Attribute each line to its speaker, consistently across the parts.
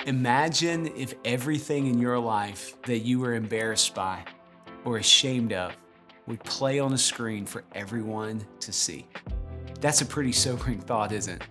Speaker 1: Imagine if everything in your life that you were embarrassed by or ashamed of would play on a screen for everyone to see. That's a pretty sobering thought, isn't it?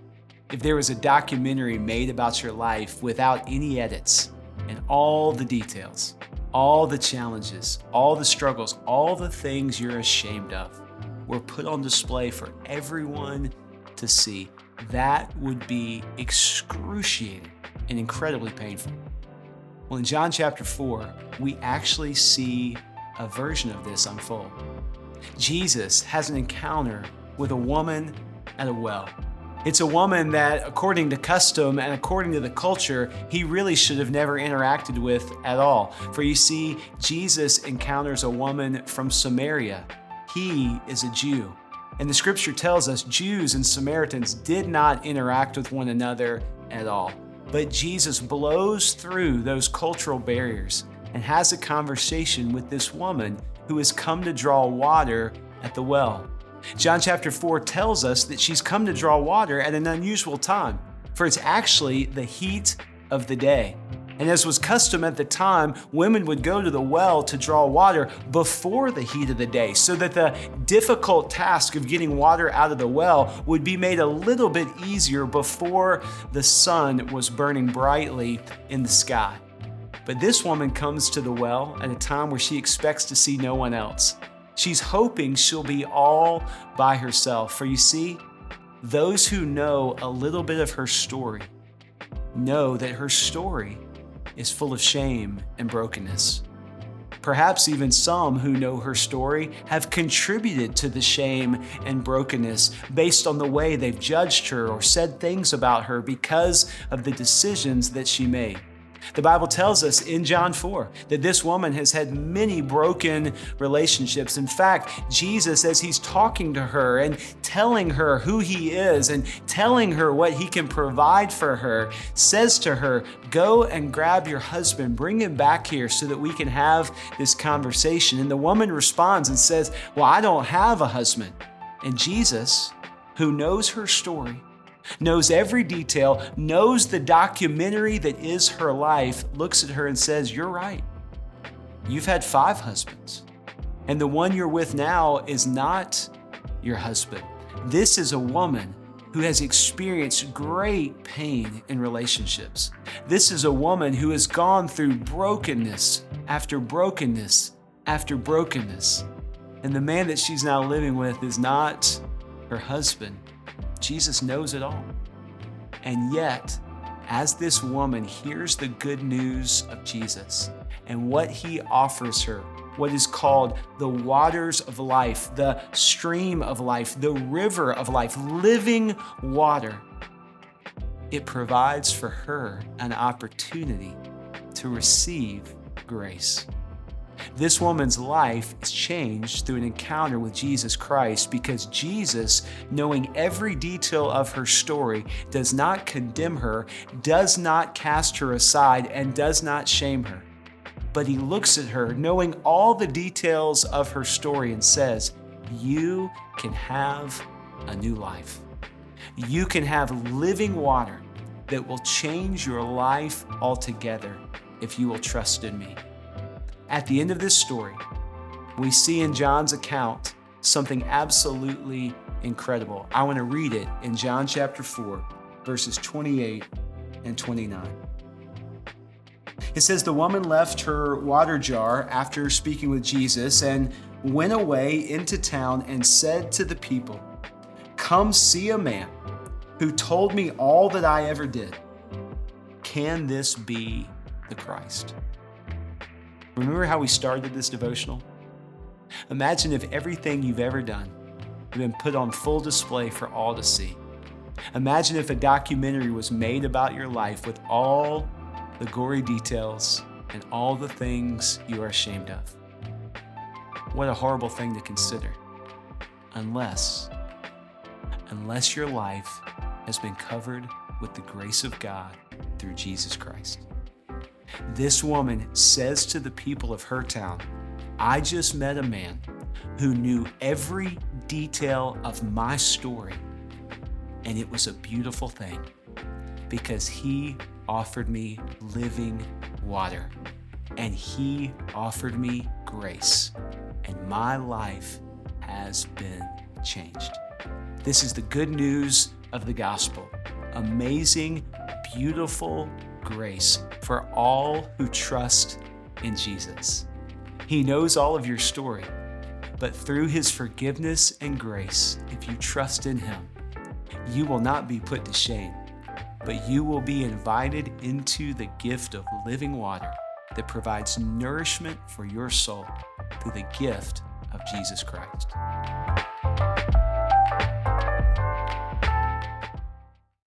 Speaker 1: If there was a documentary made about your life without any edits and all the details, all the challenges, all the struggles, all the things you're ashamed of were put on display for everyone to see, that would be excruciating and incredibly painful. Well, in John chapter 4, we actually see a version of this unfold. Jesus has an encounter with a woman at a well. It's a woman that, according to custom and according to the culture, he really should have never interacted with at all. For you see, Jesus encounters a woman from Samaria. He is a Jew. And the scripture tells us Jews and Samaritans did not interact with one another at all. But Jesus blows through those cultural barriers and has a conversation with this woman who has come to draw water at the well. John chapter 4 tells us that she's come to draw water at an unusual time, for it's actually the heat of the day. And as was custom at the time, women would go to the well to draw water before the heat of the day, so that the difficult task of getting water out of the well would be made a little bit easier before the sun was burning brightly in the sky. But this woman comes to the well at a time where she expects to see no one else. She's hoping she'll be all by herself. For you see, those who know a little bit of her story know that her story is full of shame and brokenness. Perhaps even some who know her story have contributed to the shame and brokenness based on the way they've judged her or said things about her because of the decisions that she made. The Bible tells us in John 4 that this woman has had many broken relationships. In fact, Jesus, as he's talking to her and telling her who he is and telling her what he can provide for her, says to her, "Go and grab your husband, bring him back here so that we can have this conversation." And the woman responds and says, "Well, I don't have a husband." And Jesus, who knows her story, knows every detail, knows the documentary that is her life, looks at her and says, "You're right. You've had 5 husbands, and the one you're with now is not your husband. This is a woman who has experienced great pain in relationships. This is a woman who has gone through brokenness after brokenness after brokenness. And the man that she's now living with is not her husband." Jesus knows it all. And yet, as this woman hears the good news of Jesus and what he offers her, what is called the waters of life, the stream of life, the river of life, living water, it provides for her an opportunity to receive grace. This woman's life is changed through an encounter with Jesus Christ because Jesus, knowing every detail of her story, does not condemn her, does not cast her aside, and does not shame her. But he looks at her, knowing all the details of her story, and says, "You can have a new life. You can have living water that will change your life altogether if you will trust in me." At the end of this story, we see in John's account something absolutely incredible. I want to read it in John chapter 4, verses 28 and 29. It says, "The woman left her water jar after speaking with Jesus and went away into town and said to the people, 'Come see a man who told me all that I ever did. Can this be the Christ?'" Remember how we started this devotional? Imagine if everything you've ever done had been put on full display for all to see. Imagine if a documentary was made about your life with all the gory details and all the things you are ashamed of. What a horrible thing to consider. Unless your life has been covered with the grace of God through Jesus Christ. This woman says to the people of her town, "I just met a man who knew every detail of my story, and it was a beautiful thing because he offered me living water, and he offered me grace, and my life has been changed. This is the good news of the gospel. Amazing, beautiful grace for all who trust in Jesus. He knows all of your story, but through his forgiveness and grace, if you trust in him, you will not be put to shame, but you will be invited into the gift of living water that provides nourishment for your soul through the gift of Jesus Christ.